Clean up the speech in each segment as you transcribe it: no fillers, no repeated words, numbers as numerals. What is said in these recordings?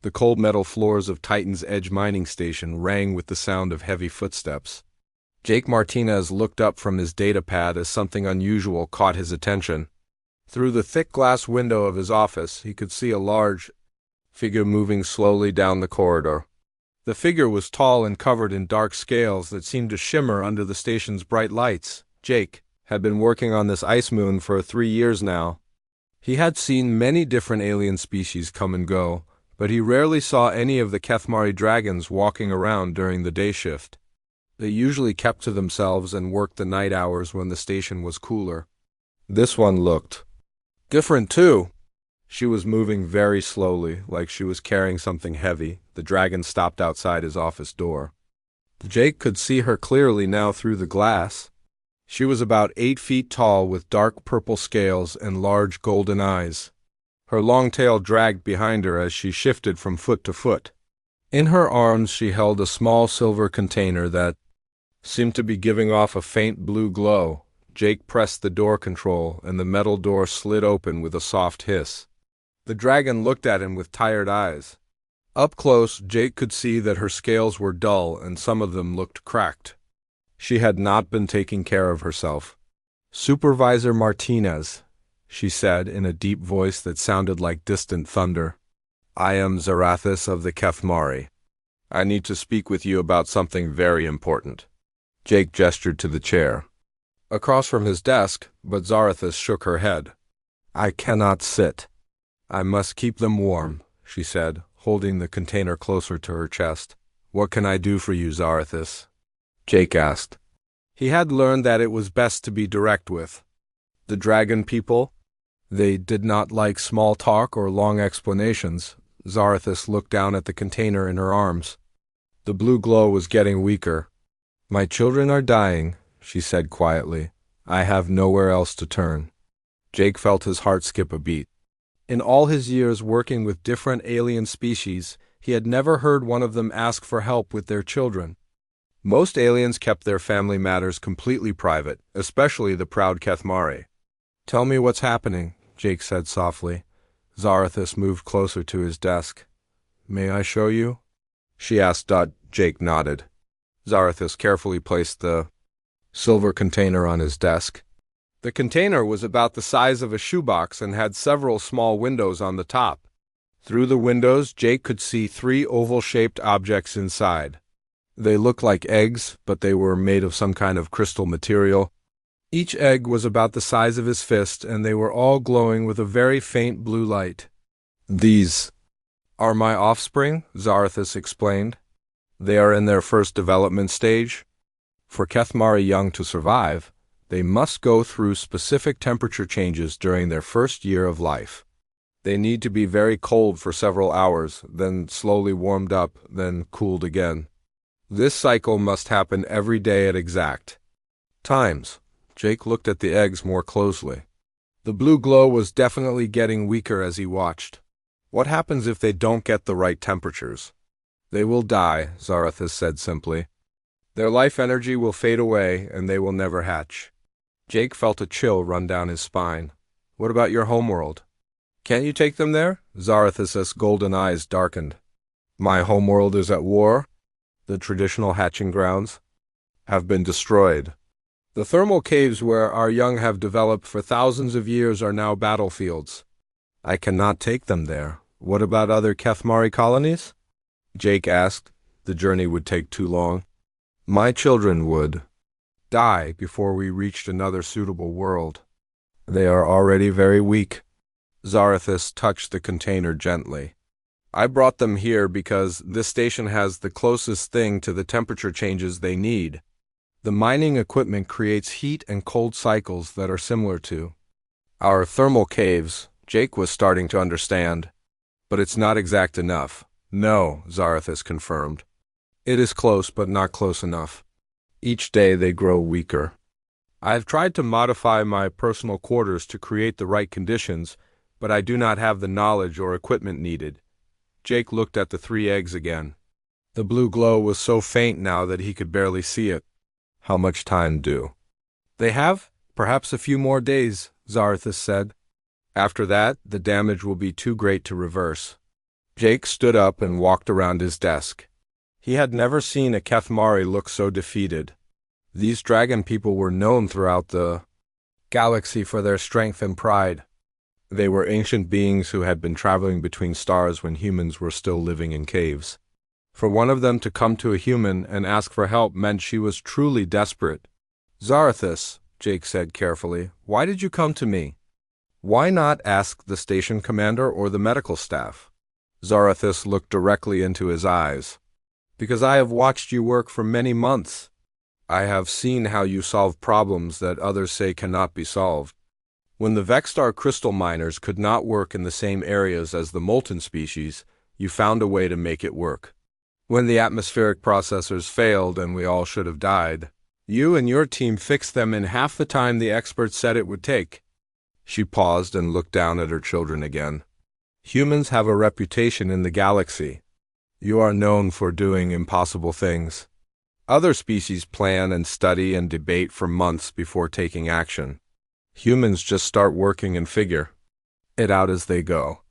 The cold metal floors of Titan's Edge mining station rang with the sound of heavy footsteps. Jake Martinez looked up from his datapad as something unusual caught his attention. Through the thick glass window of his office, he could see a large figure moving slowly down the corridor. The figure was tall and covered in dark scales that seemed to shimmer under the station's bright lights. Jake had been working on this ice moon for 3 years now. He had seen many different alien species come and go, but he rarely saw any of the Kethmari dragons walking around during the day shift. They usually kept to themselves and worked the night hours when the station was cooler. This one looked different too. She was moving very slowly, like she was carrying something heavy. The dragon stopped outside his office door. Jake could see her clearly now through the glass. She was about 8 feet tall with dark purple scales and large golden eyes. Her long tail dragged behind her as she shifted from foot to foot. In her arms she held a small silver container that seemed to be giving off a faint blue glow. Jake pressed the door control, and the metal door slid open with a soft hiss. The dragon looked at him with tired eyes. Up close, Jake could see that her scales were dull and some of them looked cracked. She had not been taking care of herself. "Supervisor Martinez," she said in a deep voice that sounded like distant thunder. "I am Zarathis of the Kethmari. I need to speak with you about something very important." Jake gestured to the chair across from his desk, but Zarathis shook her head. "I cannot sit. I must keep them warm," she said, holding the container closer to her chest. "What can I do for you, Zarathis?" Jake asked. He had learned that it was best to be direct with the dragon people. They did not like small talk or long explanations. Zarathis looked down at the container in her arms. The blue glow was getting weaker. "My children are dying," she said quietly. "I have nowhere else to turn." Jake felt his heart skip a beat. In all his years working with different alien species, he had never heard one of them ask for help with their children. Most aliens kept their family matters completely private, especially the proud Kethmari. "Tell me what's happening," Jake said softly. Zarathis moved closer to his desk. "May I show you?" she asked. Jake nodded. Zarathis carefully placed the silver container on his desk. The container was about the size of a shoebox and had several small windows on the top. Through the windows, Jake could see 3 oval-shaped objects inside. They looked like eggs, but they were made of some kind of crystal material. Each egg was about the size of his fist, and they were all glowing with a very faint blue light. "These are my offspring," Zarathis explained. "They are in their first development stage. For Kethmari young to survive, they must go through specific temperature changes during their first year of life. They need to be very cold for several hours, then slowly warmed up, then cooled again. This cycle must happen every day at exact times." Jake looked at the eggs more closely. The blue glow was definitely getting weaker as he watched. "What happens if they don't get the right temperatures?" "They will die," Zarathis said simply. "Their life energy will fade away, and they will never hatch." Jake felt a chill run down his spine. "What about your homeworld? Can't you take them there?" Zarathis's golden eyes darkened. "My homeworld is at war. The traditional hatching grounds have been destroyed. The thermal caves where our young have developed for thousands of years are now battlefields. I cannot take them there." "What about other Kethmari colonies?" Jake asked. "The journey would take too long. My children would die before we reached another suitable world. They are already very weak." Zarathis touched the container gently. "I brought them here because this station has the closest thing to the temperature changes they need. The mining equipment creates heat and cold cycles that are similar to our thermal caves." Jake was starting to understand. "But it's not exact enough." "No," Zarathis confirmed. "It is close, but not close enough. Each day they grow weaker. I have tried to modify my personal quarters to create the right conditions, but I do not have the knowledge or equipment needed." Jake looked at the 3 eggs again. The blue glow was so faint now that he could barely see it. "How much time do they have?" "Perhaps a few more days," Zarathis said. "After that, the damage will be too great to reverse." Jake stood up and walked around his desk. He had never seen a Kethmari look so defeated. These dragon people were known throughout the galaxy for their strength and pride. They were ancient beings who had been traveling between stars when humans were still living in caves. For one of them to come to a human and ask for help meant she was truly desperate. "Zarathus," Jake said carefully, "why did you come to me? Why not ask the station commander or the medical staff?" Zarathus looked directly into his eyes. "Because I have watched you work for many months. I have seen how you solve problems that others say cannot be solved. When the Vexstar crystal miners could not work in the same areas as the molten species, you found a way to make it work. When the atmospheric processors failed and we all should have died, you and your team fixed them in half the time the experts said it would take." She paused and looked down at her children again. "Humans have a reputation in the galaxy. You are known for doing impossible things. Other species plan and study and debate for months before taking action. Humans just start working and figure it out as they go.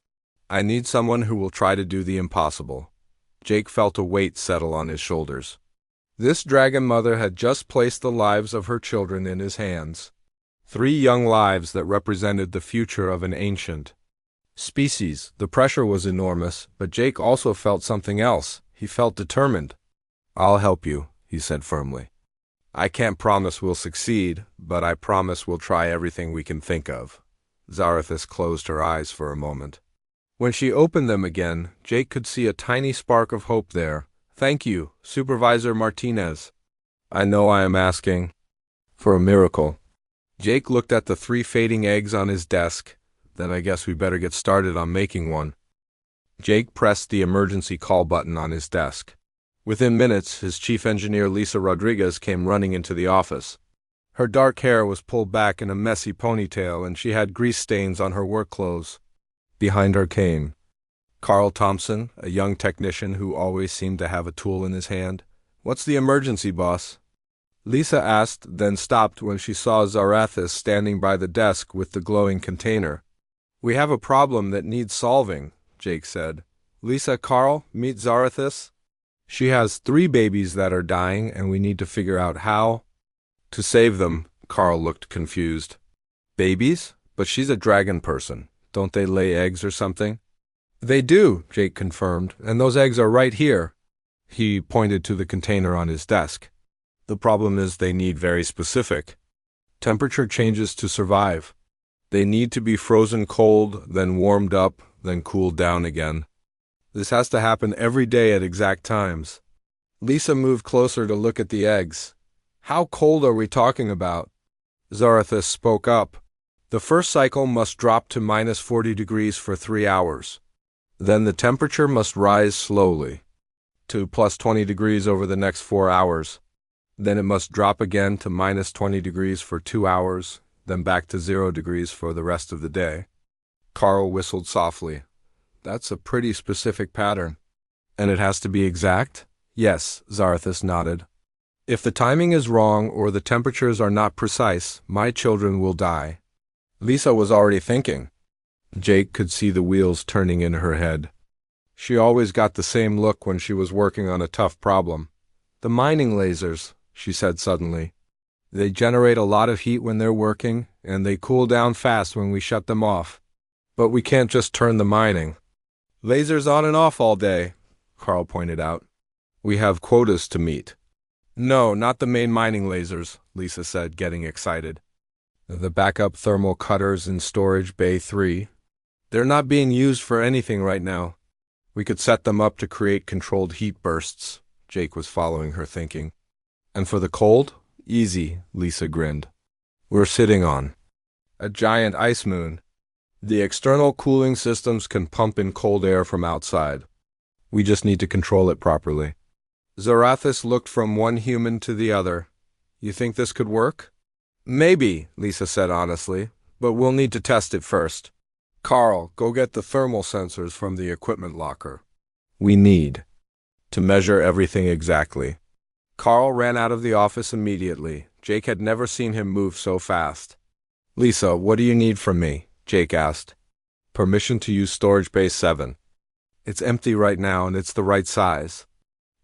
I need someone who will try to do the impossible." Jake felt a weight settle on his shoulders. This dragon mother had just placed the lives of her children in his hands. 3 young lives that represented the future of an ancient species. The pressure was enormous, but Jake also felt something else. He felt determined. "I'll help you," he said firmly. "I can't promise we'll succeed, but I promise we'll try everything we can think of." Zarathus closed her eyes for a moment. When she opened them again, Jake could see a tiny spark of hope there. "Thank you, Supervisor Martinez. I know I am asking for a miracle." Jake looked at the 3 fading eggs on his desk. "Then I guess we better get started on making one." Jake pressed the emergency call button on his desk. Within minutes, his chief engineer Lisa Rodriguez came running into the office. Her dark hair was pulled back in a messy ponytail, and she had grease stains on her work clothes. Behind her came Carl Thompson, a young technician who always seemed to have a tool in his hand. "What's the emergency, boss?" Lisa asked, then stopped when she saw Zarathus standing by the desk with the glowing container. "We have a problem that needs solving," Jake said. "Lisa, Carl, meet Zarathus. She has 3 babies that are dying, and we need to figure out how to save them." Carl looked confused. "Babies? But she's a dragon person. Don't they lay eggs or something?" "They do," Jake confirmed, "and those eggs are right here." He pointed to the container on his desk. "The problem is they need very specific temperature changes to survive. They need to be frozen cold, then warmed up, then cooled down again. This has to happen every day at exact times." Lisa moved closer to look at the eggs. "How cold are we talking about?" Zarathus spoke up. "The first cycle must drop to -40 degrees for 3 hours. Then the temperature must rise slowly to +20 degrees over the next 4 hours. Then it must drop again to -20 degrees for 2 hours, then back to 0 degrees for the rest of the day." Carl whistled softly. "That's a pretty specific pattern." "And it has to be exact?" "Yes," Zarathus nodded. "If the timing is wrong or the temperatures are not precise, my children will die." Lisa was already thinking. Jake could see the wheels turning in her head. She always got the same look when she was working on a tough problem. "The mining lasers," she said suddenly. "They generate a lot of heat when they're working, and they cool down fast when we shut them off. But we can't just turn the mining lasers on and off all day," Carl pointed out. "We have quotas to meet." "No, not the main mining lasers," Lisa said, getting excited. "The backup thermal cutters in Storage Bay 3. They're not being used for anything right now. We could set them up to create controlled heat bursts." Jake was following her thinking. "And for the cold? Easy," Lisa grinned. "We're sitting on a giant ice moon. The external cooling systems can pump in cold air from outside. We just need to control it properly." Zarathus looked from one human to the other. "You think this could work?" "Maybe," Lisa said honestly, "but we'll need to test it first. Carl, go get the thermal sensors from the equipment locker. We need to measure everything exactly." Carl ran out of the office immediately. Jake had never seen him move so fast. "Lisa, what do you need from me?" Jake asked. "Permission to use Storage Bay 7. It's empty right now and it's the right size.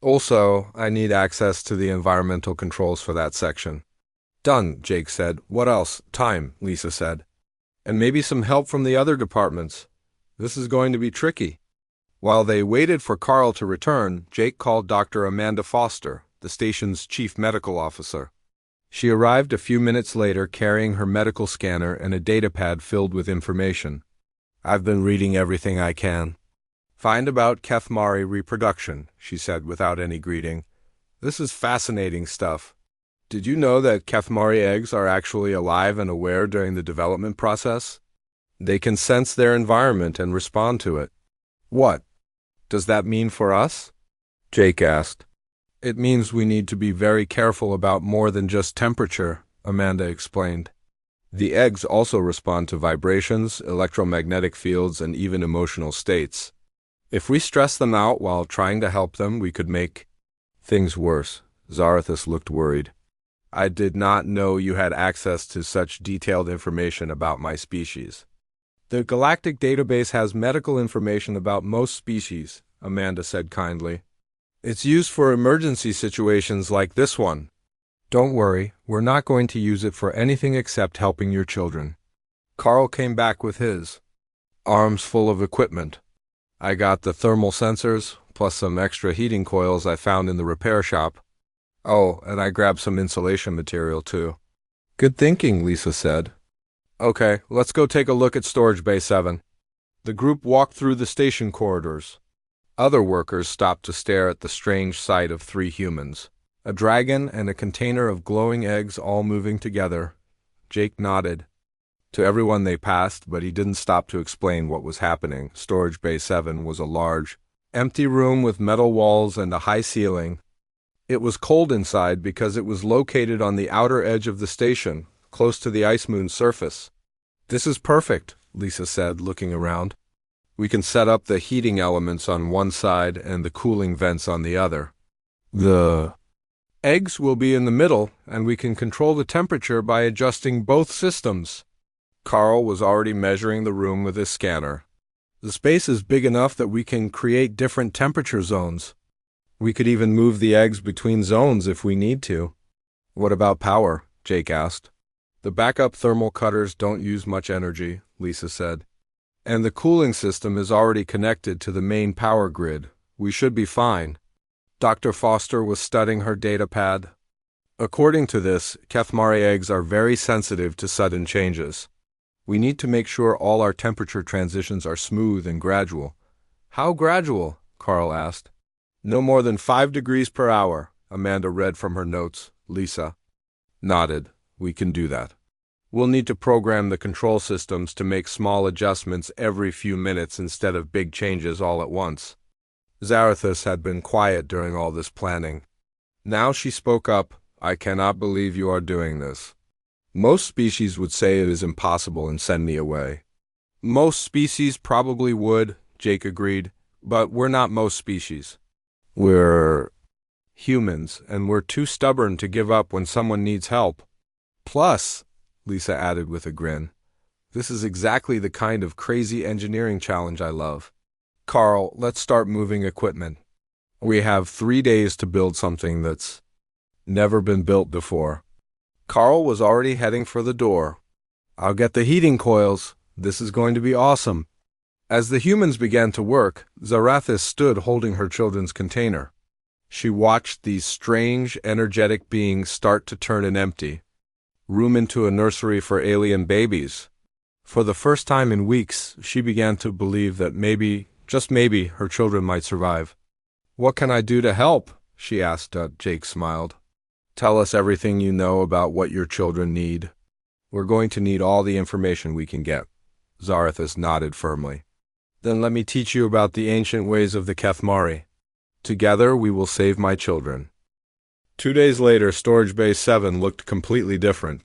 Also, I need access to the environmental controls for that section. Done, Jake said. What else? Time, Lisa said. And maybe some help from the other departments. This is going to be tricky. While they waited for Carl to return, Jake called Dr. Amanda Foster, the station's chief medical officer. She arrived a few minutes later carrying her medical scanner and a datapad filled with information. I've been reading everything I can. Find about Kethmari reproduction, she said without any greeting. This is fascinating stuff. Did you know that Kethmari eggs are actually alive and aware during the development process? They can sense their environment and respond to it. What does that mean for us? Jake asked. It means we need to be very careful about more than just temperature, Amanda explained. The eggs also respond to vibrations, electromagnetic fields, and even emotional states. If we stress them out while trying to help them, we could make things worse. Zarathus looked worried. I did not know you had access to such detailed information about my species. The Galactic database has medical information about most species, Amanda said kindly. It's used for emergency situations like this one. Don't worry, we're not going to use it for anything except helping your children. Carl came back with his arms full of equipment. I got the thermal sensors, plus some extra heating coils I found in the repair shop. Oh, and I grabbed some insulation material too. Good thinking, Lisa said. Okay, let's go take a look at Storage Bay 7. The group walked through the station corridors. Other workers stopped to stare at the strange sight of 3 humans. A dragon and a container of glowing eggs all moving together. Jake nodded to everyone they passed, but he didn't stop to explain what was happening. Storage Bay 7 was a large, empty room with metal walls and a high ceiling. It was cold inside because it was located on the outer edge of the station, close to the ice moon's surface. This is perfect, Lisa said, looking around. We can set up the heating elements on one side and the cooling vents on the other. The eggs will be in the middle, and we can control the temperature by adjusting both systems. Carl was already measuring the room with his scanner. The space is big enough that we can create different temperature zones. We could even move the eggs between zones if we need to. What about power? Jake asked. The backup thermal cutters don't use much energy, Lisa said. And the cooling system is already connected to the main power grid. We should be fine. Dr. Foster was studying her datapad. According to this, Kethmari eggs are very sensitive to sudden changes. We need to make sure all our temperature transitions are smooth and gradual. How gradual? Carl asked. No more than 5 degrees per hour, Amanda read from her notes. Lisa nodded. We can do that. We'll need to program the control systems to make small adjustments every few minutes instead of big changes all at once. Zarathus had been quiet during all this planning. Now she spoke up. I cannot believe you are doing this. Most species would say it is impossible and send me away. Most species probably would, Jake agreed, but we're not most species. We're humans, and we're too stubborn to give up when someone needs help. Plus, Lisa added with a grin, this is exactly the kind of crazy engineering challenge I love. Carl, let's start moving equipment. We have 3 days to build something that's never been built before. Carl was already heading for the door. I'll get the heating coils. This is going to be awesome. As the humans began to work, Zarathus stood holding her children's container. She watched these strange, energetic beings start to turn and empty. Room into a nursery for alien babies. For the first time in weeks, she began to believe that maybe, just maybe, her children might survive. What can I do to help? She asked. Jake smiled. Tell us everything you know about what your children need. We're going to need all the information we can get. Zarathus nodded firmly. Then let me teach you about the ancient ways of the Kethmari. Together we will save my children. 2 days later, Storage Bay 7 looked completely different.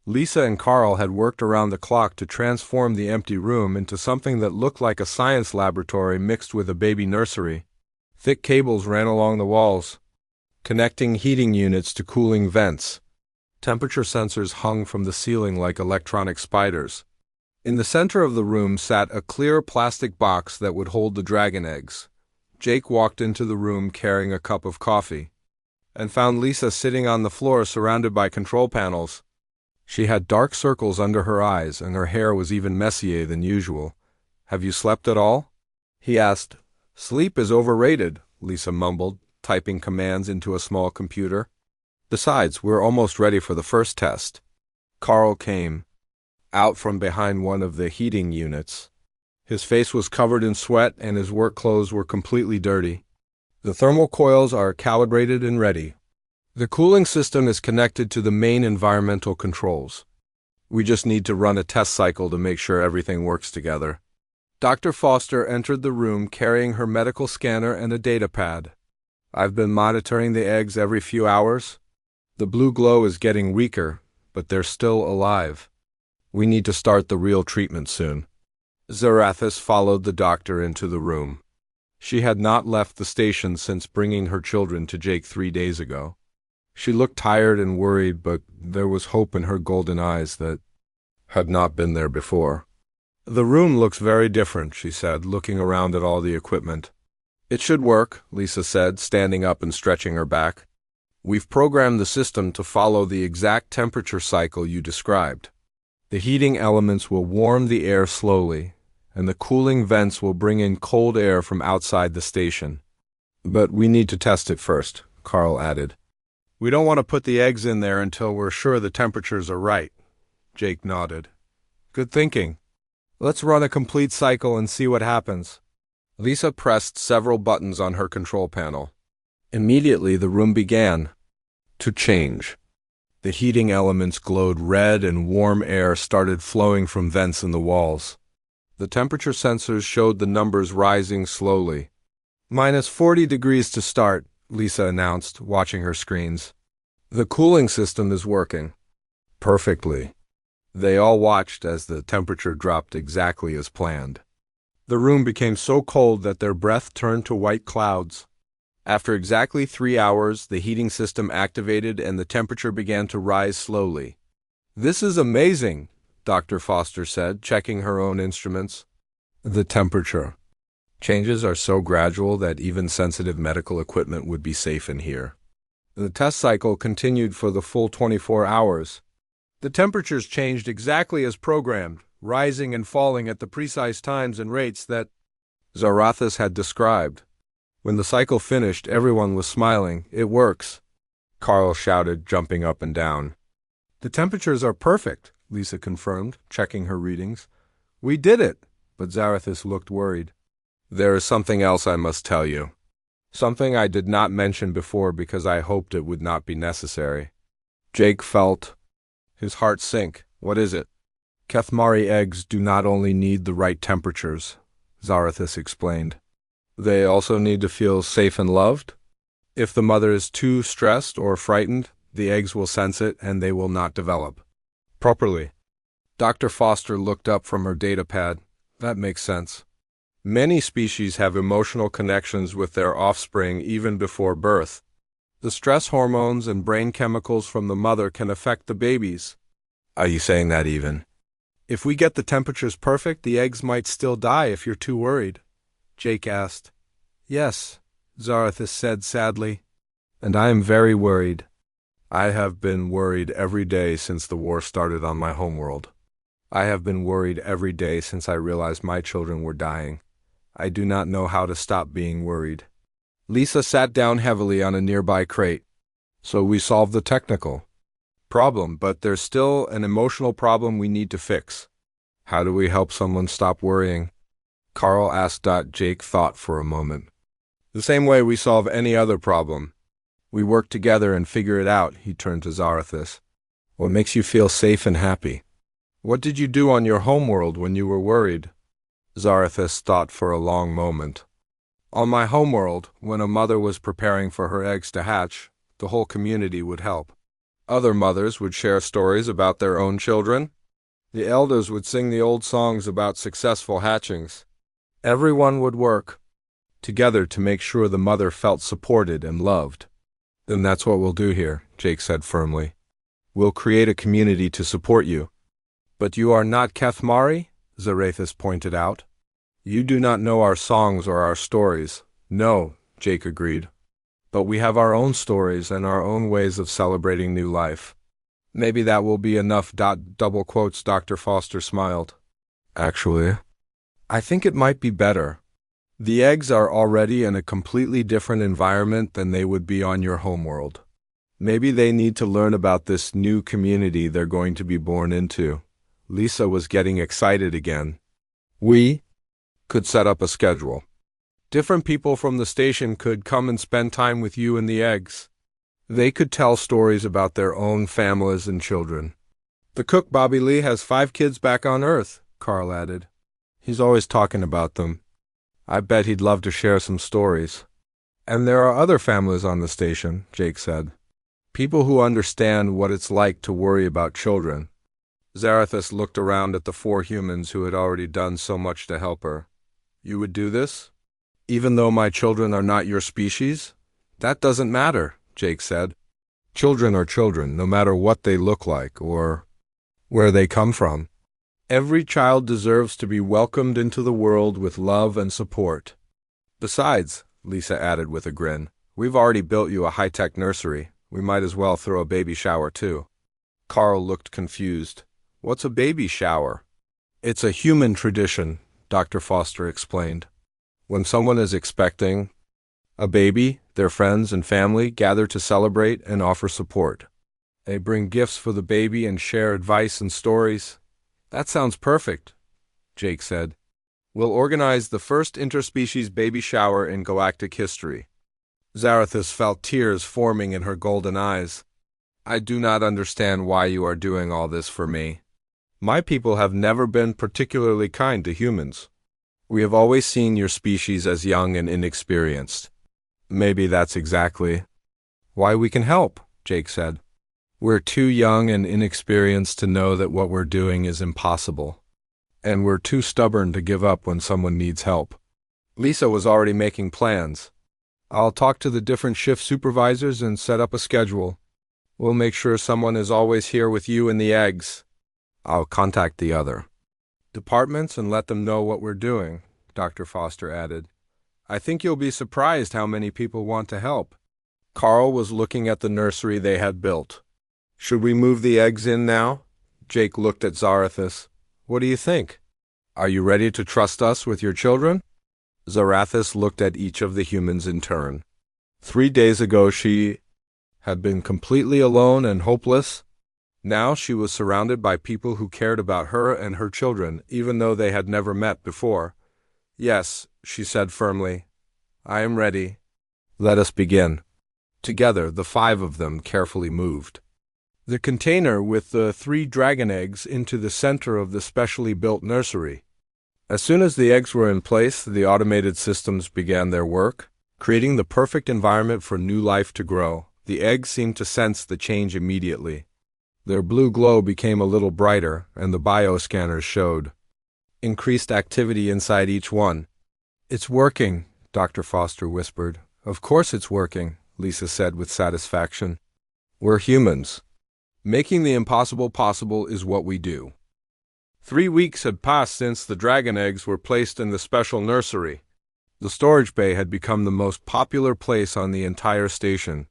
Lisa and Carl had worked around the clock to transform the empty room into something that looked like a science laboratory mixed with a baby nursery. Thick cables ran along the walls, connecting heating units to cooling vents. Temperature sensors hung from the ceiling like electronic spiders. In the center of the room sat a clear plastic box that would hold the dragon eggs. Jake walked into the room carrying a cup of coffee and found Lisa sitting on the floor surrounded by control panels. She had dark circles under her eyes, and her hair was even messier than usual. "Have you slept at all?" he asked. "Sleep is overrated," Lisa mumbled, typing commands into a small computer. "Besides, we're almost ready for the first test." Carl came out from behind one of the heating units. His face was covered in sweat, and his work clothes were completely dirty. "The thermal coils are calibrated and ready. The cooling system is connected to the main environmental controls. We just need to run a test cycle to make sure everything works together." Dr. Foster entered the room carrying her medical scanner and a data pad. "I've been monitoring the eggs every few hours. The blue glow is getting weaker, but they're still alive. We need to start the real treatment soon." Zarathis followed the doctor into the room. She had not left the station since bringing her children to Jake 3 days ago. She looked tired and worried, but there was hope in her golden eyes that had not been there before. "The room looks very different," she said, looking around at all the equipment. "It should work," Lisa said, standing up and stretching her back. "We've programmed the system to follow the exact temperature cycle you described. The heating elements will warm the air slowly, and the cooling vents will bring in cold air from outside the station. But we need to test it first," Carl added. "We don't want to put the eggs in there until we're sure the temperatures are right." Jake nodded. "Good thinking. Let's run a complete cycle and see what happens." Lisa pressed several buttons on her control panel. Immediately, the room began to change. The heating elements glowed red and warm air started flowing from vents in the walls. The temperature sensors showed the numbers rising slowly. "-40 degrees to start," Lisa announced, watching her screens. "The cooling system is working perfectly." They all watched as the temperature dropped exactly as planned. The room became so cold that their breath turned to white clouds. After exactly 3 hours, the heating system activated and the temperature began to rise slowly. "This is amazing," Dr. Foster said, checking her own instruments. "The temperature changes are so gradual that even sensitive medical equipment would be safe in here." The test cycle continued for the full 24 hours. The temperatures changed exactly as programmed, rising and falling at the precise times and rates that Zarathis had described. When the cycle finished, everyone was smiling. "It works," Carl shouted, jumping up and down. "The temperatures are perfect," Lisa confirmed, checking her readings. "We did it," but Zarathis looked worried. "There is something else I must tell you. Something I did not mention before because I hoped it would not be necessary." Jake felt his heart sink. "What is it?" "Kethmari eggs do not only need the right temperatures," Zarathis explained. "They also need to feel safe and loved. If the mother is too stressed or frightened, the eggs will sense it and they will not develop properly." Dr. Foster looked up from her data pad. "That makes sense. Many species have emotional connections with their offspring even before birth. The stress hormones and brain chemicals from the mother can affect the babies." "Are you saying that even?" "If we get the temperatures perfect, the eggs might still die if you're too worried," Jake asked. "Yes," Zarathis said sadly. "And I am very worried. I have been worried every day since the war started on my homeworld. I have been worried every day since I realized my children were dying. I do not know how to stop being worried." Lisa sat down heavily on a nearby crate. "So we solved the technical problem, but there's still an emotional problem we need to fix. How do we help someone stop worrying?" Carl asked. Jake thought for a moment. "The same way we solve any other problem. We work together and figure it out," he turned to Zarathis. "What makes you feel safe and happy? What did you do on your homeworld when you were worried?" Zarathis thought for a long moment. "On my homeworld, when a mother was preparing for her eggs to hatch, the whole community would help. Other mothers would share stories about their own children. The elders would sing the old songs about successful hatchings. Everyone would work together to make sure the mother felt supported and loved." "Then that's what we'll do here," Jake said firmly. "We'll create a community to support you." "But you are not Kethmari?" Zarathus pointed out. You do not know our songs or our stories. No, Jake agreed. But we have our own stories and our own ways of celebrating new life. Maybe that will be enough. Double quotes. Dr. Foster smiled. Actually, I think it might be better. The eggs are already in a completely different environment than they would be on your homeworld. Maybe they need to learn about this new community they're going to be born into. Lisa was getting excited again. We could set up a schedule. Different people from the station could come and spend time with you and the eggs. They could tell stories about their own families and children. The cook, Bobby Lee, has 5 kids back on Earth, Carl added. He's always talking about them. I bet he'd love to share some stories. And there are other families on the station, Jake said. People who understand what it's like to worry about children. Zarathus looked around at the 4 humans who had already done so much to help her. You would do this? Even though my children are not your species? That doesn't matter, Jake said. Children are children, no matter what they look like or where they come from. Every child deserves to be welcomed into the world with love and support. Besides, Lisa added with a grin, we've already built you a high-tech nursery. We might as well throw a baby shower, too. Carl looked confused. What's a baby shower? It's a human tradition, Dr. Foster explained. When someone is expecting a baby, their friends and family gather to celebrate and offer support. They bring gifts for the baby and share advice and stories. That sounds perfect, Jake said. We'll organize the first interspecies baby shower in galactic history. Zarathus felt tears forming in her golden eyes. I do not understand why you are doing all this for me. My people have never been particularly kind to humans. We have always seen your species as young and inexperienced. Maybe that's exactly why we can help, Jake said. We're too young and inexperienced to know that what we're doing is impossible. And we're too stubborn to give up when someone needs help. Lisa was already making plans. I'll talk to the different shift supervisors and set up a schedule. We'll make sure someone is always here with you and the eggs. I'll contact the other departments and let them know what we're doing, Dr. Foster added. I think you'll be surprised how many people want to help. Carl was looking at the nursery they had built. Should we move the eggs in now? Jake looked at Zarathus. What do you think? Are you ready to trust us with your children? Zarathus looked at each of the humans in turn. 3 days ago she had been completely alone and hopeless. Now she was surrounded by people who cared about her and her children, even though they had never met before. Yes, she said firmly. I am ready. Let us begin. Together, the 5 of them carefully moved the container with the 3 dragon eggs into the center of the specially built nursery. As soon as the eggs were in place, the automated systems began their work, creating the perfect environment for new life to grow. The eggs seemed to sense the change immediately. Their blue glow became a little brighter, and the bioscanners showed increased activity inside each one. It's working, Dr. Foster whispered. Of course it's working, Lisa said with satisfaction. We're humans. Making the impossible possible is what we do. 3 weeks had passed since the dragon eggs were placed in the special nursery. The storage bay had become the most popular place on the entire station.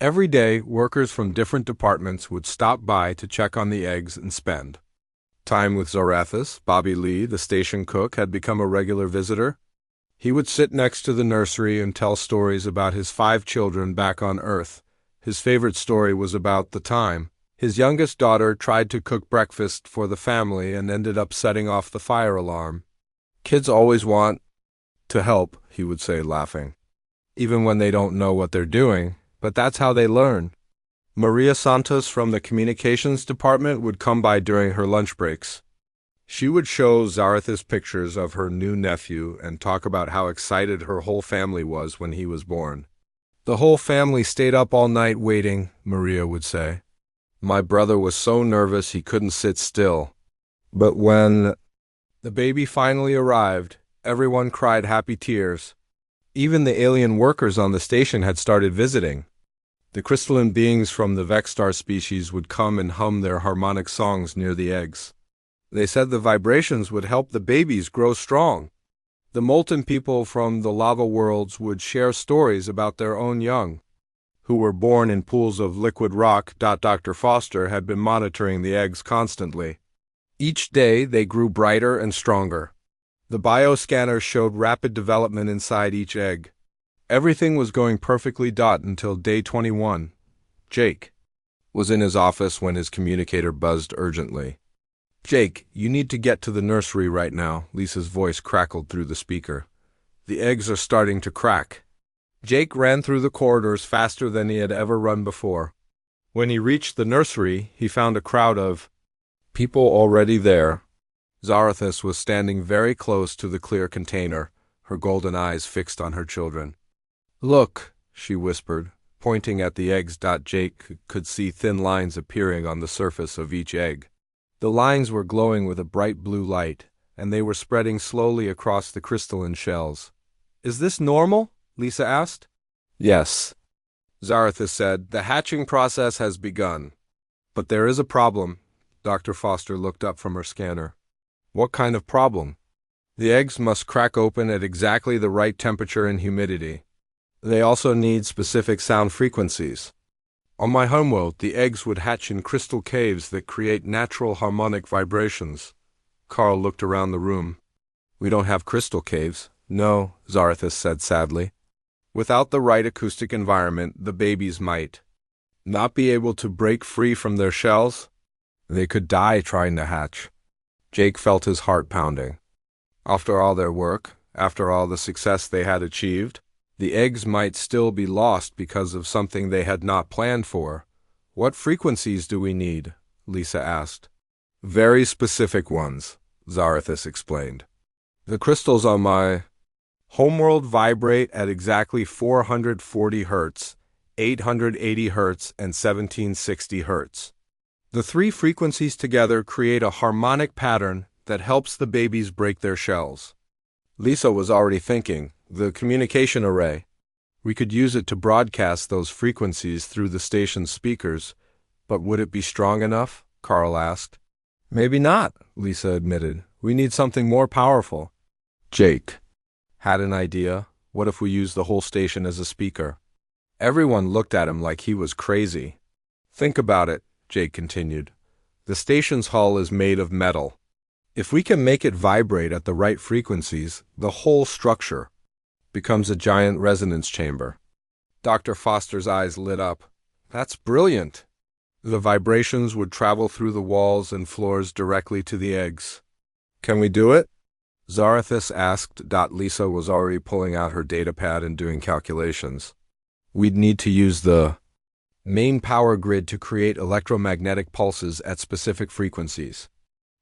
Every day, workers from different departments would stop by to check on the eggs and spend time with Zarathus. Bobby Lee, the station cook, had become a regular visitor. He would sit next to the nursery and tell stories about his 5 children back on Earth. His favorite story was about the time his youngest daughter tried to cook breakfast for the family and ended up setting off the fire alarm. Kids always want to help, he would say, laughing. Even when they don't know what they're doing, but that's how they learn. Maria Santos from the communications department would come by during her lunch breaks. She would show Zarathus pictures of her new nephew and talk about how excited her whole family was when he was born. The whole family stayed up all night waiting, Maria would say. My brother was so nervous he couldn't sit still. But when the baby finally arrived, everyone cried happy tears. Even the alien workers on the station had started visiting. The crystalline beings from the Vexstar species would come and hum their harmonic songs near the eggs. They said the vibrations would help the babies grow strong. The molten people from the lava worlds would share stories about their own young, who were born in pools of liquid rock. Dr. Foster had been monitoring the eggs constantly. Each day they grew brighter and stronger. The bioscanner showed rapid development inside each egg. Everything was going perfectly. Until day 21. Jake was in his office when his communicator buzzed urgently. "Jake, you need to get to the nursery right now," Lisa's voice crackled through the speaker. "The eggs are starting to crack." Jake ran through the corridors faster than he had ever run before. When he reached the nursery, he found a crowd of people already there. Zarathis was standing very close to the clear container, her golden eyes fixed on her children. "Look," she whispered, pointing at the eggs. Jake could see thin lines appearing on the surface of each egg. The lines were glowing with a bright blue light, and they were spreading slowly across the crystalline shells. "Is this normal?" Lisa asked. "Yes," Zarathis said. "The hatching process has begun. But there is a problem." Dr. Foster looked up from her scanner. "What kind of problem?" "The eggs must crack open at exactly the right temperature and humidity. They also need specific sound frequencies. On my homeworld, the eggs would hatch in crystal caves that create natural harmonic vibrations." Carl looked around the room. "We don't have crystal caves." "No," Zarathis said sadly. "Without the right acoustic environment, the babies might not be able to break free from their shells. They could die trying to hatch." Jake felt his heart pounding. After all their work, after all the success they had achieved, the eggs might still be lost because of something they had not planned for. "What frequencies do we need?" Lisa asked. "Very specific ones," Zarathis explained. "The crystals on my homeworld vibrate at exactly 440 Hz, 880 Hz, and 1760 Hz. The three frequencies together create a harmonic pattern that helps the babies break their shells." Lisa was already thinking, the communication array. We could use it to broadcast those frequencies through the station's speakers, but would it be strong enough? Carl asked. "Maybe not," Lisa admitted. "We need something more powerful." Jake had an idea. What if we used the whole station as a speaker? Everyone looked at him like he was crazy. "Think about it," Jake continued. "The station's hull is made of metal. If we can make it vibrate at the right frequencies, the whole structure becomes a giant resonance chamber." Dr. Foster's eyes lit up. "That's brilliant." The vibrations would travel through the walls and floors directly to the eggs. "Can we do it?" Zarathis asked. Lisa was already pulling out her datapad and doing calculations. "We'd need to use the main power grid to create electromagnetic pulses at specific frequencies.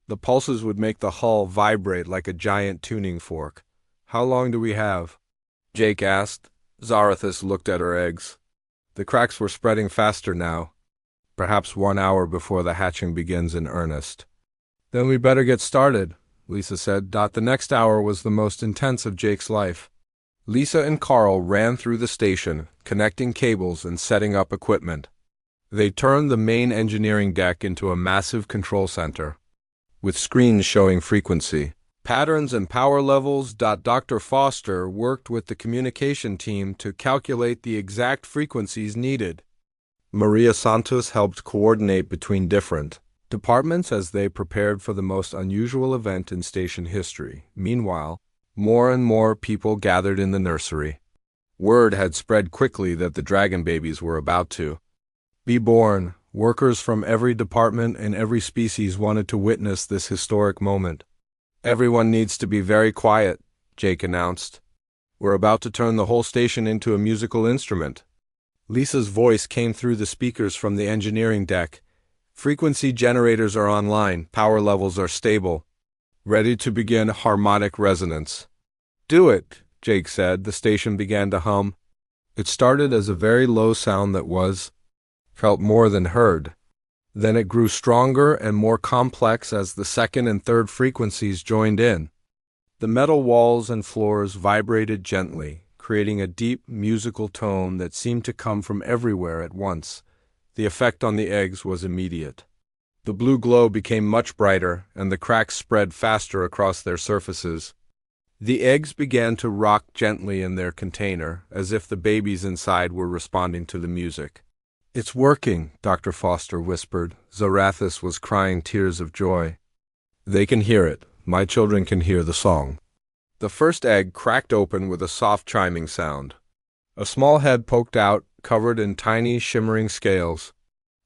The pulses would make the hull vibrate like a giant tuning fork. How long do we have?" Jake asked. Zarathis looked at her eggs. The cracks were spreading faster now. "Perhaps 1 hour before the hatching begins in earnest." "Then we better get started," Lisa said. The next hour was the most intense of Jake's life. Lisa and Carl ran through the station, connecting cables and setting up equipment. They turned the main engineering deck into a massive control center, with screens showing frequency, patterns, and power levels. Dr. Foster worked with the communication team to calculate the exact frequencies needed. Maria Santos helped coordinate between different departments as they prepared for the most unusual event in station history. Meanwhile, more and more people gathered in the nursery. Word had spread quickly that the dragon babies were about to be born. Workers from every department and every species wanted to witness this historic moment. "Everyone needs to be very quiet," Jake announced. "We're about to turn the whole station into a musical instrument." Lisa's voice came through the speakers from the engineering deck. "Frequency generators are online, power levels are stable. Ready to begin harmonic resonance." "Do it," Jake said. The station began to hum. It started as a very low sound that felt more than heard. Then it grew stronger and more complex as the second and third frequencies joined in. The metal walls and floors vibrated gently, creating a deep musical tone that seemed to come from everywhere at once. The effect on the eggs was immediate. The blue glow became much brighter, and the cracks spread faster across their surfaces. The eggs began to rock gently in their container, as if the babies inside were responding to the music. "It's working," Dr. Foster whispered. Zarathus was crying tears of joy. "They can hear it. My children can hear the song." The first egg cracked open with a soft chiming sound. A small head poked out, covered in tiny, shimmering scales.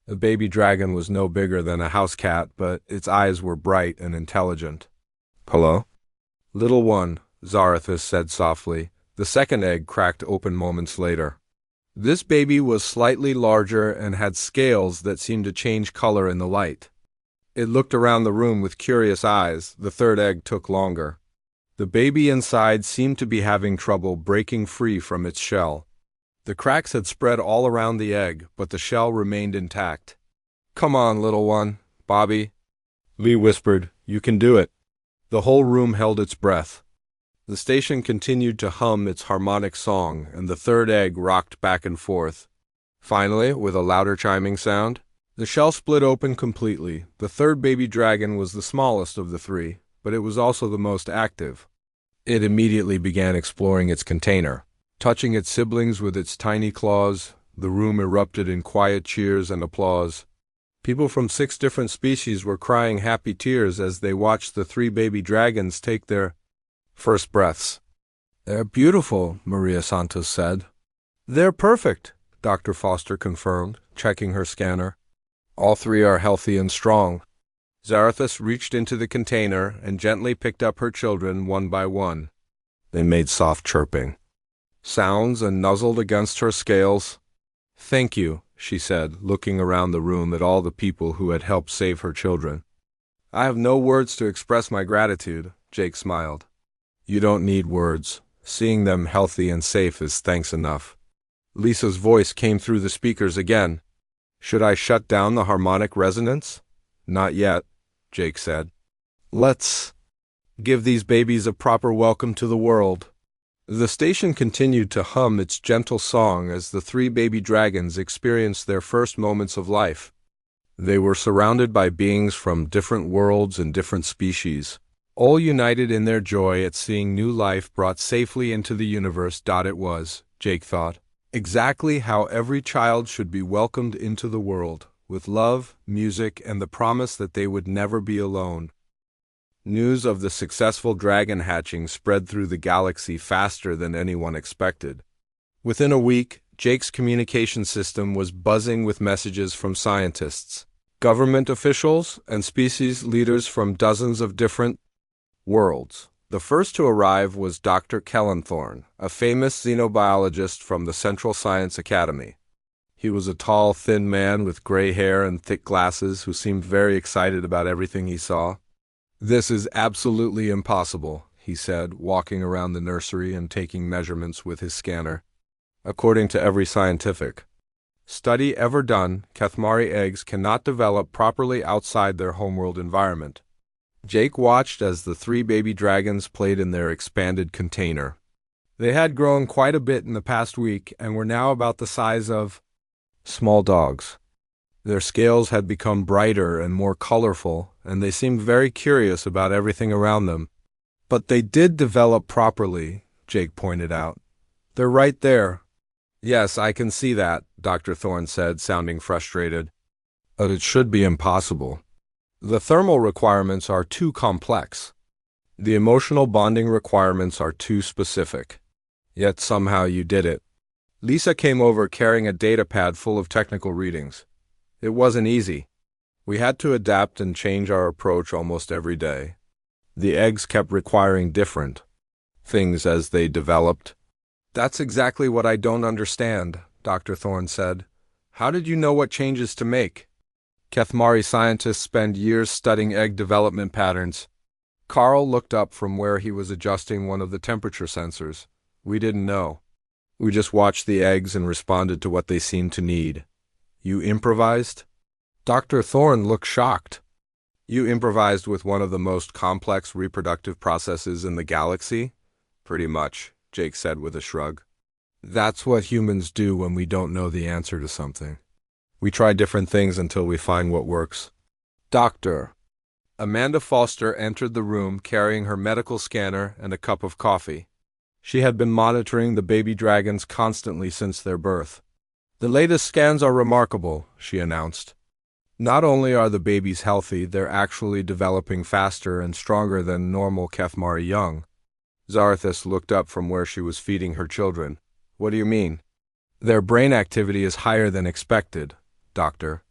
The baby dragon was no bigger than a house cat, but its eyes were bright and intelligent. "Hello?" "Little one," Zarathus said softly. The second egg cracked open moments later. This baby was slightly larger and had scales that seemed to change color in the light. It looked around the room with curious eyes. The third egg took longer. The baby inside seemed to be having trouble breaking free from its shell. The cracks had spread all around the egg, but the shell remained intact. "Come on, little one, Bobby," Lee whispered. "You can do it." The whole room held its breath. The station continued to hum its harmonic song, and the third egg rocked back and forth. Finally, with a louder chiming sound, the shell split open completely. The third baby dragon was the smallest of the three, but it was also the most active. It immediately began exploring its container. Touching its siblings with its tiny claws, the room erupted in quiet cheers and applause. People from 6 different species were crying happy tears as they watched the 3 baby dragons take their first breaths. "They're beautiful," Maria Santos said. "They're perfect," Dr. Foster confirmed, checking her scanner. "All 3 are healthy and strong." Zarathus reached into the container and gently picked up her children one by one. They made soft chirping sounds and nuzzled against her scales. "Thank you," she said, looking around the room at all the people who had helped save her children. "I have no words to express my gratitude," Jake smiled. "You don't need words. Seeing them healthy and safe is thanks enough." Lisa's voice came through the speakers again. "Should I shut down the harmonic resonance?" "Not yet," Jake said. "Let's give these babies a proper welcome to the world." The station continued to hum its gentle song as the 3 baby dragons experienced their first moments of life. They were surrounded by beings from different worlds and different species, all united in their joy at seeing new life brought safely into the universe. It was, Jake thought, exactly how every child should be welcomed into the world, with love, music, and the promise that they would never be alone. News of the successful dragon hatching spread through the galaxy faster than anyone expected. Within a week, Jake's communication system was buzzing with messages from scientists, government officials, and species leaders from dozens of different worlds. The first to arrive was Dr. Kellenthorne, a famous xenobiologist from the Central Science Academy. He was a tall, thin man with gray hair and thick glasses who seemed very excited about everything he saw. "This is absolutely impossible," he said, walking around the nursery and taking measurements with his scanner. "According to every scientific study ever done, Kathmari eggs cannot develop properly outside their homeworld environment." Jake watched as the 3 baby dragons played in their expanded container. They had grown quite a bit in the past week and were now about the size of small dogs. Their scales had become brighter and more colorful, and they seemed very curious about everything around them. "But they did develop properly," Jake pointed out. "They're right there." "Yes, I can see that," Dr. Thorne said, sounding frustrated. "But it should be impossible. The thermal requirements are too complex. The emotional bonding requirements are too specific. Yet somehow you did it." Lisa came over carrying a data pad full of technical readings. "It wasn't easy. We had to adapt and change our approach almost every day. The eggs kept requiring different things as they developed." "That's exactly what I don't understand," Dr. Thorne said. "How did you know what changes to make?" "Kathmari scientists spend years studying egg development patterns." Carl looked up from where he was adjusting one of the temperature sensors. "We didn't know. We just watched the eggs and responded to what they seemed to need." "You improvised?" Dr. Thorne looked shocked. "You improvised with one of the most complex reproductive processes in the galaxy?" "Pretty much," Jake said with a shrug. "That's what humans do when we don't know the answer to something. We try different things until we find what works." Doctor. Amanda Foster entered the room carrying her medical scanner and a cup of coffee. She had been monitoring the baby dragons constantly since their birth. "The latest scans are remarkable," she announced. "Not only are the babies healthy, they're actually developing faster and stronger than normal Kethmari young." Zarathus looked up from where she was feeding her children. "What do you mean?" "Their brain activity is higher than expected, Doctor."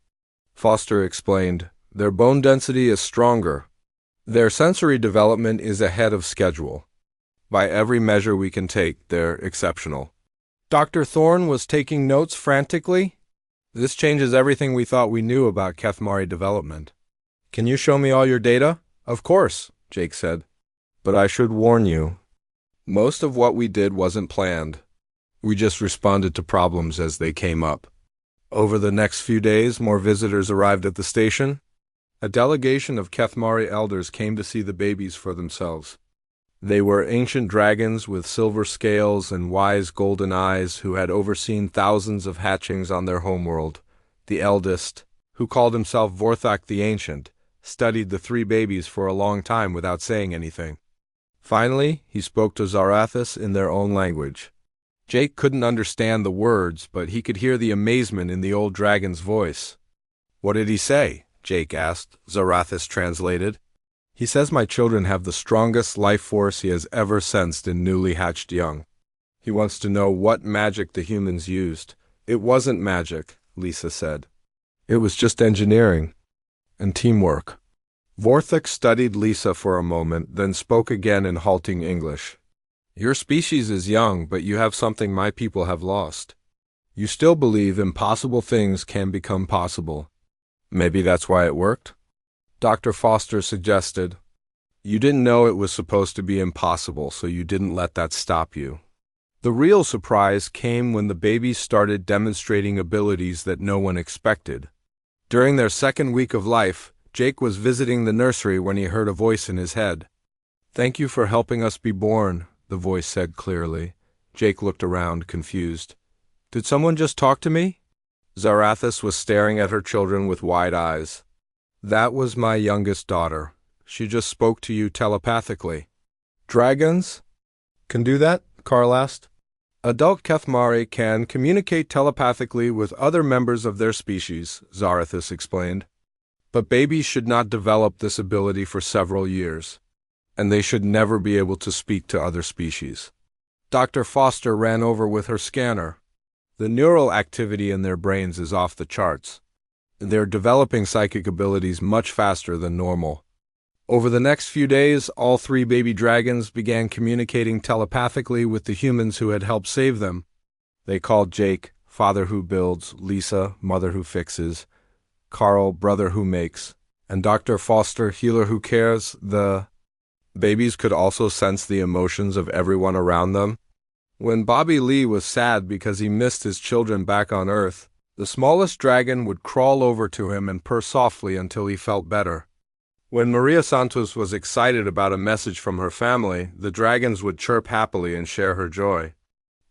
Foster explained. "Their bone density is stronger. Their sensory development is ahead of schedule. By every measure we can take, they're exceptional." Dr. Thorne was taking notes frantically. "This changes everything we thought we knew about Kethmari development." "Can you show me all your data?" "Of course," Jake said. "But I should warn you, most of what we did wasn't planned. We just responded to problems as they came up." Over the next few days, more visitors arrived at the station. A delegation of Kethmari elders came to see the babies for themselves. They were ancient dragons with silver scales and wise golden eyes who had overseen thousands of hatchings on their homeworld. The eldest, who called himself Vorthak the Ancient, studied the three babies for a long time without saying anything. Finally, he spoke to Zarathus in their own language. Jake couldn't understand the words, but he could hear the amazement in the old dragon's voice. "What did he say?" Jake asked. Zarathus translated. "He says my children have the strongest life force he has ever sensed in newly hatched young. He wants to know what magic the humans used." "It wasn't magic," Lisa said. "It was just engineering and teamwork." Vorthak studied Lisa for a moment, then spoke again in halting English. "Your species is young, but you have something my people have lost. You still believe impossible things can become possible. Maybe that's why it worked?" Dr. Foster suggested. "You didn't know it was supposed to be impossible, so you didn't let that stop you." The real surprise came when the babies started demonstrating abilities that no one expected. During their second week of life, Jake was visiting the nursery when he heard a voice in his head. "Thank you for helping us be born," the voice said clearly. Jake looked around, confused. "Did someone just talk to me?" Zarathus was staring at her children with wide eyes. "That was my youngest daughter. She just spoke to you telepathically." "Dragons can do that?" Carl asked. "Adult Kethmari can communicate telepathically with other members of their species," Zarathus explained. "But babies should not develop this ability for several years, and they should never be able to speak to other species." Dr. Foster ran over with her scanner. "The neural activity in their brains is off the charts. They're developing psychic abilities much faster than normal." Over the next few days, all three baby dragons began communicating telepathically with the humans who had helped save them. They called Jake, father who builds, Lisa, mother who fixes, Carl, brother who makes, and Dr. Foster, healer who cares. The babies could also sense the emotions of everyone around them. When Bobby Lee was sad because he missed his children back on Earth, the smallest dragon would crawl over to him and purr softly until he felt better. When Maria Santos was excited about a message from her family, the dragons would chirp happily and share her joy.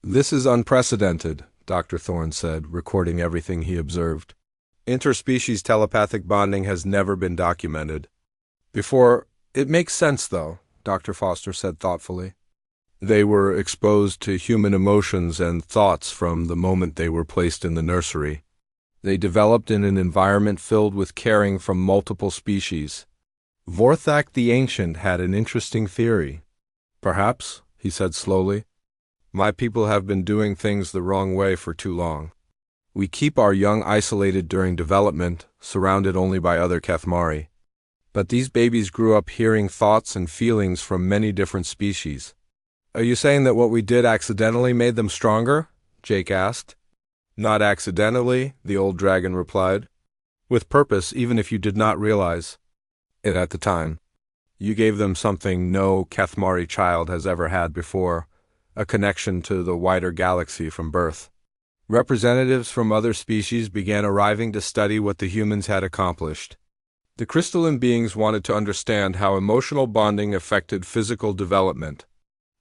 "This is unprecedented," Dr. Thorne said, recording everything he observed. "Interspecies telepathic bonding has never been documented before. It makes sense, though," Dr. Foster said thoughtfully. "They were exposed to human emotions and thoughts from the moment they were placed in the nursery. They developed in an environment filled with caring from multiple species." Vorthak the Ancient had an interesting theory. "Perhaps," he said slowly, "my people have been doing things the wrong way for too long. We keep our young isolated during development, surrounded only by other Kethmari. But these babies grew up hearing thoughts and feelings from many different species." "Are you saying that what we did accidentally made them stronger?" Jake asked. "Not accidentally," the old dragon replied. "With purpose, even if you did not realize it at the time. You gave them something no Kethmari child has ever had before, a connection to the wider galaxy from birth." Representatives from other species began arriving to study what the humans had accomplished. The crystalline beings wanted to understand how emotional bonding affected physical development.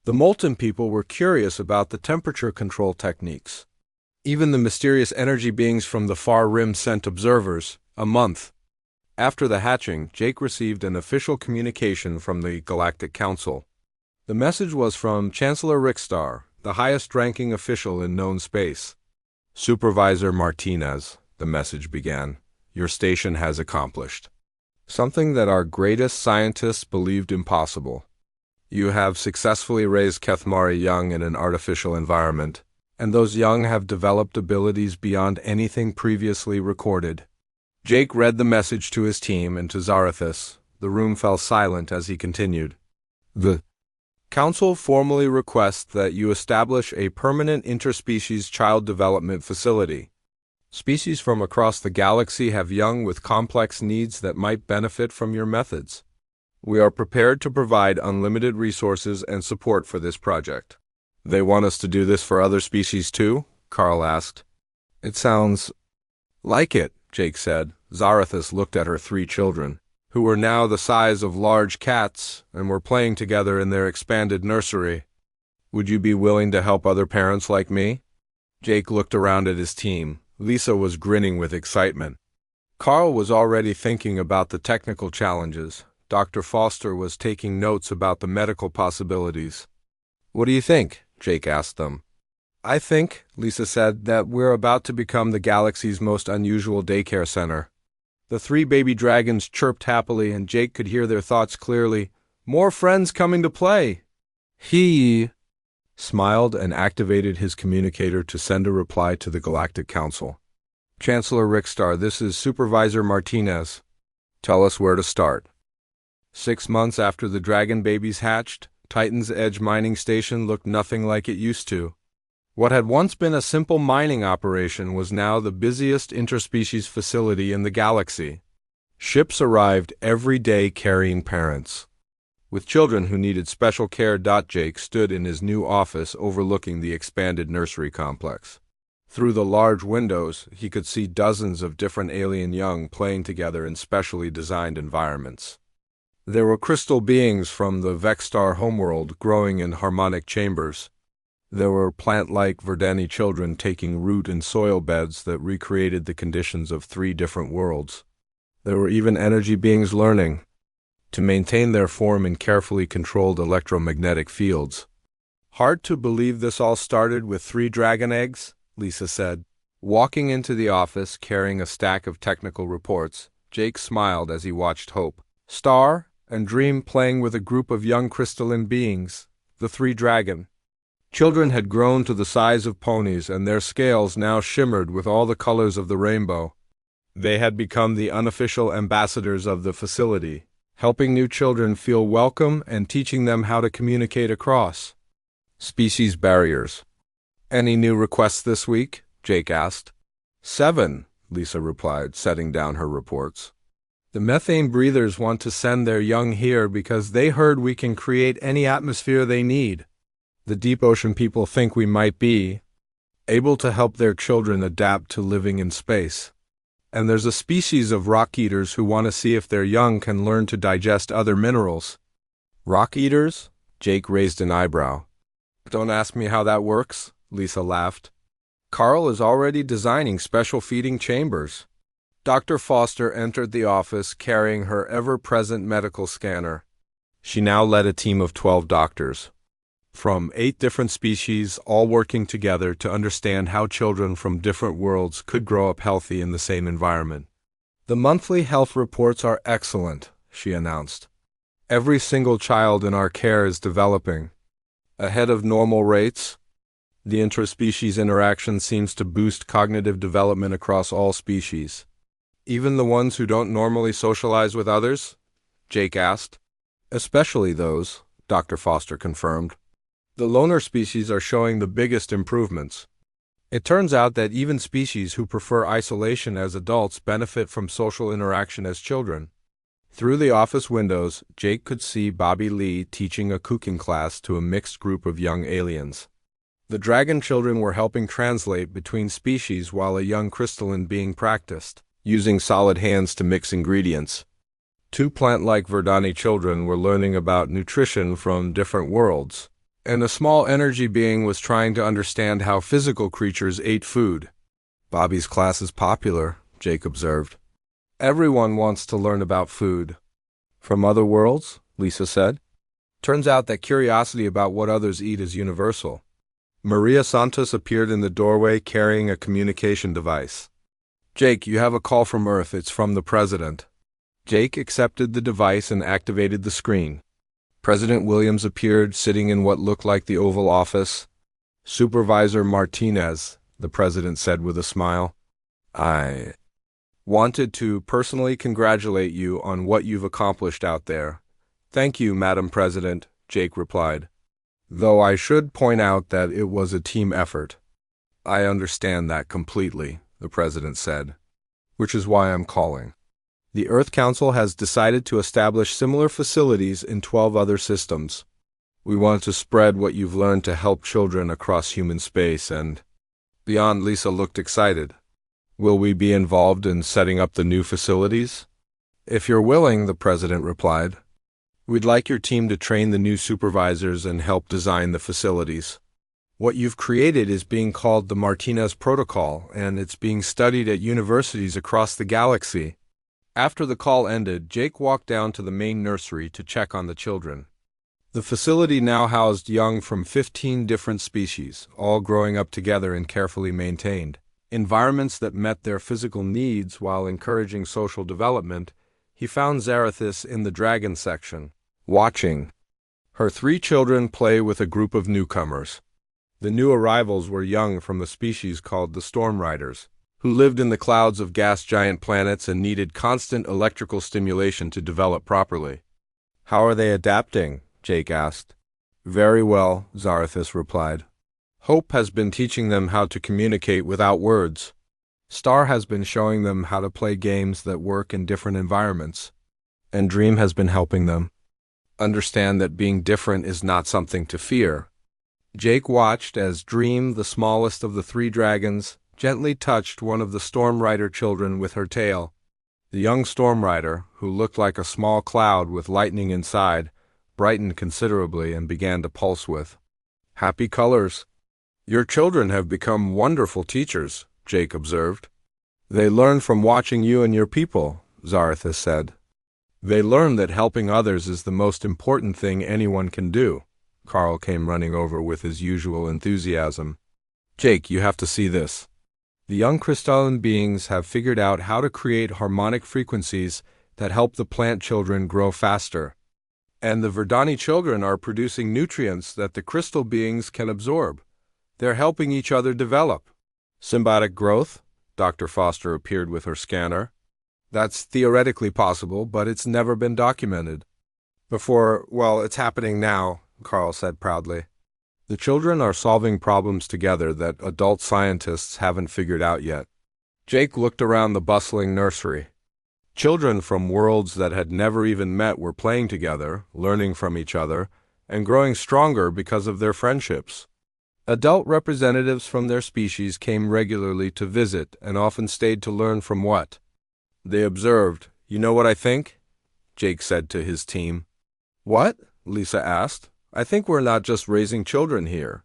The molten people were curious about the temperature control techniques. Even the mysterious energy beings from the far rim sent observers, a month After the hatching, Jake received an official communication from the Galactic Council. The message was from Chancellor Rickstar, the highest-ranking official in known space. Supervisor Martinez, the message began, your station has accomplished something that our greatest scientists believed impossible. You have successfully raised Kethmari young in an artificial environment, and those young have developed abilities beyond anything previously recorded. Jake read the message to his team and to Zarathus. The room fell silent as he continued. The Council formally requests that you establish a permanent interspecies child development facility. Species from across the galaxy have young with complex needs that might benefit from your methods. We are prepared to provide unlimited resources and support for this project. They want us to do this for other species too? Carl asked. It sounds like it, Jake said. Zarathus looked at her 3 children, who were now the size of large cats and were playing together in their expanded nursery. Would you be willing to help other parents like me? Jake looked around at his team. Lisa was grinning with excitement. Carl was already thinking about the technical challenges. Dr. Foster was taking notes about the medical possibilities. What do you think? Jake asked them. I think, Lisa said, that we're about to become the galaxy's most unusual daycare center. The 3 baby dragons chirped happily, and Jake could hear their thoughts clearly. More friends coming to play. He smiled and activated his communicator to send a reply to the Galactic Council. Chancellor Rickstar, this is Supervisor Martinez. Tell us where to start. 6 months after the dragon babies hatched, Titan's Edge mining station looked nothing like it used to. What had once been a simple mining operation was now the busiest interspecies facility in the galaxy. Ships arrived every day carrying parents with children who needed special care. Jake stood in his new office overlooking the expanded nursery complex. Through the large windows, he could see dozens of different alien young playing together in specially designed environments. There were crystal beings from the Vexstar homeworld growing in harmonic chambers. There were plant-like Verdani children taking root in soil beds that recreated the conditions of 3 different worlds. There were even energy beings learning to maintain their form in carefully controlled electromagnetic fields. Hard to believe this all started with 3 dragon eggs, Lisa said. Walking into the office carrying a stack of technical reports, Jake smiled as he watched Hope, Star, and Dream playing with a group of young crystalline beings, the 3 dragon. Children had grown to the size of ponies, and their scales now shimmered with all the colors of the rainbow. They had become the unofficial ambassadors of the facility, helping new children feel welcome and teaching them how to communicate across species barriers. Any new requests this week? Jake asked. 7, Lisa replied, setting down her reports. The methane breathers want to send their young here because they heard we can create any atmosphere they need. The deep ocean people think we might be able to help their children adapt to living in space. And there's a species of rock eaters who want to see if their young can learn to digest other minerals. Rock eaters? Jake raised an eyebrow. Don't ask me how that works, Lisa laughed. Carl is already designing special feeding chambers. Dr. Foster entered the office carrying her ever-present medical scanner. She now led a team of 12 doctors from 8 different species, all working together to understand how children from different worlds could grow up healthy in the same environment. The monthly health reports are excellent, she announced. Every single child in our care is developing ahead of normal rates. The interspecies interaction seems to boost cognitive development across all species. Even the ones who don't normally socialize with others? Jake asked. Especially those, Dr. Foster confirmed. The loner species are showing the biggest improvements. It turns out that even species who prefer isolation as adults benefit from social interaction as children. Through the office windows, Jake could see Bobby Lee teaching a cooking class to a mixed group of young aliens. The dragon children were helping translate between species while a young crystalline being practiced, using solid hands to mix ingredients. 2 plant-like Verdani children were learning about nutrition from different worlds, and a small energy being was trying to understand how physical creatures ate food. Bobby's class is popular, Jake observed. Everyone wants to learn about food. From other worlds, Lisa said. Turns out that curiosity about what others eat is universal. Maria Santos appeared in the doorway carrying a communication device. Jake, you have a call from Earth. It's from the president. Jake accepted the device and activated the screen. President Williams appeared, sitting in what looked like the Oval Office. Supervisor Martinez, the president said with a smile. I wanted to personally congratulate you on what you've accomplished out there. Thank you, Madam President, Jake replied. Though I should point out that it was a team effort. I understand that completely, the president said, which is why I'm calling. The Earth Council has decided to establish similar facilities in 12 other systems. We want to spread what you've learned to help children across human space and beyond. Lisa looked excited. Will we be involved in setting up the new facilities? If you're willing, the president replied. We'd like your team to train the new supervisors and help design the facilities. What you've created is being called the Martinez Protocol, and it's being studied at universities across the galaxy. After the call ended, Jake walked down to the main nursery to check on the children. The facility now housed young from 15 different species, all growing up together and carefully maintained. Environments that met their physical needs while encouraging social development. He found Zarathis in the dragon section, watching her 3 children play with a group of newcomers. The new arrivals were young from the species called the Storm Riders, who lived in the clouds of gas giant planets and needed constant electrical stimulation to develop properly. How are they adapting? Jake asked. Very well, Zarathis replied. Hope has been teaching them how to communicate without words. Star has been showing them how to play games that work in different environments. And Dream has been helping them understand that being different is not something to fear. Jake watched as Dream, the smallest of the 3 dragons, gently touched one of the Storm Rider children with her tail. The young Storm Rider, who looked like a small cloud with lightning inside, brightened considerably and began to pulse with happy colors. Your children have become wonderful teachers, Jake observed. They learn from watching you and your people, Zarathis said. They learn that helping others is the most important thing anyone can do. Carl came running over with his usual enthusiasm. Jake, you have to see this. The young crystalline beings have figured out how to create harmonic frequencies that help the plant children grow faster. And the Verdani children are producing nutrients that the crystal beings can absorb. They're helping each other develop. Symbiotic growth? Dr. Foster appeared with her scanner. That's theoretically possible, but it's never been documented. It's happening now, Carl said proudly. The children are solving problems together that adult scientists haven't figured out yet. Jake looked around the bustling nursery. Children from worlds that had never even met were playing together, learning from each other, and growing stronger because of their friendships. Adult representatives from their species came regularly to visit and often stayed to learn from what they observed. You know what I think? Jake said to his team. What? Lisa asked. I think we're not just raising children here.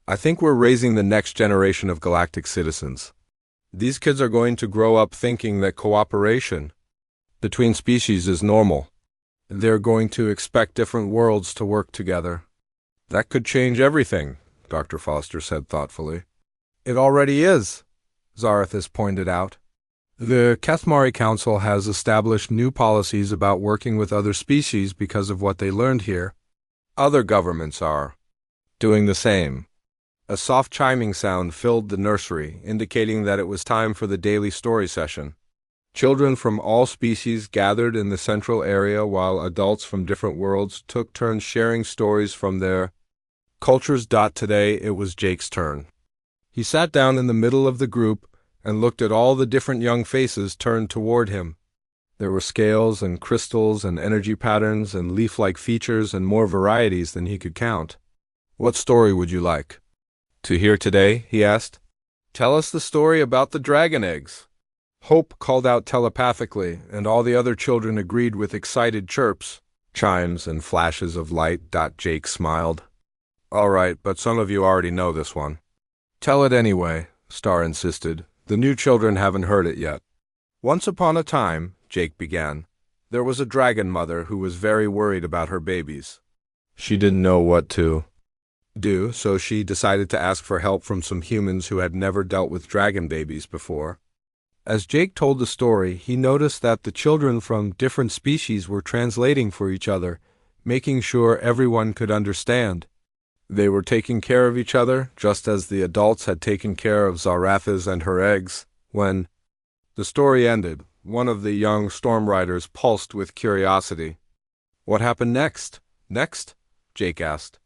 I think we're raising the next generation of galactic citizens. These kids are going to grow up thinking that cooperation between species is normal. They're going to expect different worlds to work together. That could change everything, Dr. Foster said thoughtfully. It already is, Zarathis pointed out. The Kathmari Council has established new policies about working with other species because of what they learned here. Other governments are doing the same. A soft chiming sound filled the nursery, indicating that it was time for the daily story session. Children from all species gathered in the central area while adults from different worlds took turns sharing stories from their cultures. Today it was Jake's turn. He sat down in the middle of the group and looked at all the different young faces turned toward him. There were scales and crystals and energy patterns and leaf-like features and more varieties than he could count. What story would you like to hear today? He asked. Tell us the story about the dragon eggs. Hope called out telepathically, and all the other children agreed with excited chirps, chimes, and flashes of light. Jake smiled. All right, but some of you already know this one. Tell it anyway, Star insisted. The new children haven't heard it yet. Once upon a time, Jake began, there was a dragon mother who was very worried about her babies. She didn't know what to do, so she decided to ask for help from some humans who had never dealt with dragon babies before. As Jake told the story, he noticed that the children from different species were translating for each other, making sure everyone could understand. They were taking care of each other, just as the adults had taken care of Zarathiz and her eggs. When the story ended, one of the young storm riders pulsed with curiosity. What happened next? Next? Jake asked.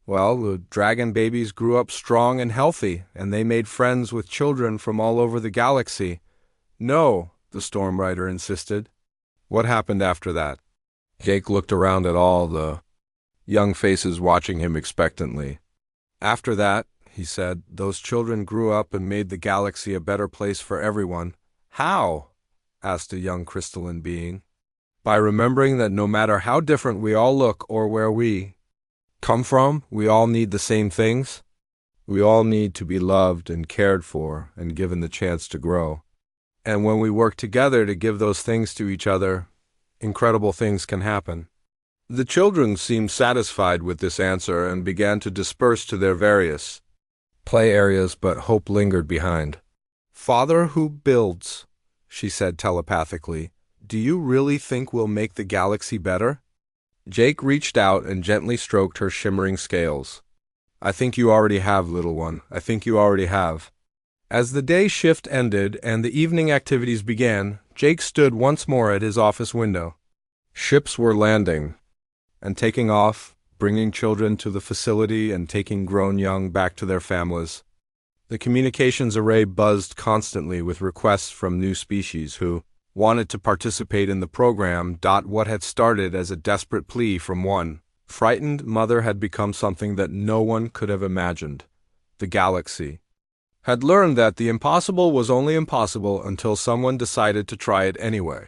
Well, the dragon babies grew up strong and healthy, and they made friends with children from all over the galaxy. No, the storm rider insisted. What happened after that? Jake looked around at all the young faces watching him expectantly. After that, he said, those children grew up and made the galaxy a better place for everyone. How? Asked a young crystalline being. By remembering that no matter how different we all look or where we come from, we all need the same things. We all need to be loved and cared for and given the chance to grow. And when we work together to give those things to each other, incredible things can happen. The children seemed satisfied with this answer and began to disperse to their various play areas, but hope lingered behind. Father who builds, she said telepathically, do you really think we'll make the galaxy better? Jake reached out and gently stroked her shimmering scales. I think you already have, little one. I think you already have. As the day shift ended and the evening activities began, Jake stood once more at his office window. Ships were landing and taking off, bringing children to the facility and taking grown young back to their families. The communications array buzzed constantly with requests from new species who wanted to participate in the program. What had started as a desperate plea from one frightened mother had become something that no one could have imagined. The galaxy had learned that the impossible was only impossible until someone decided to try it anyway.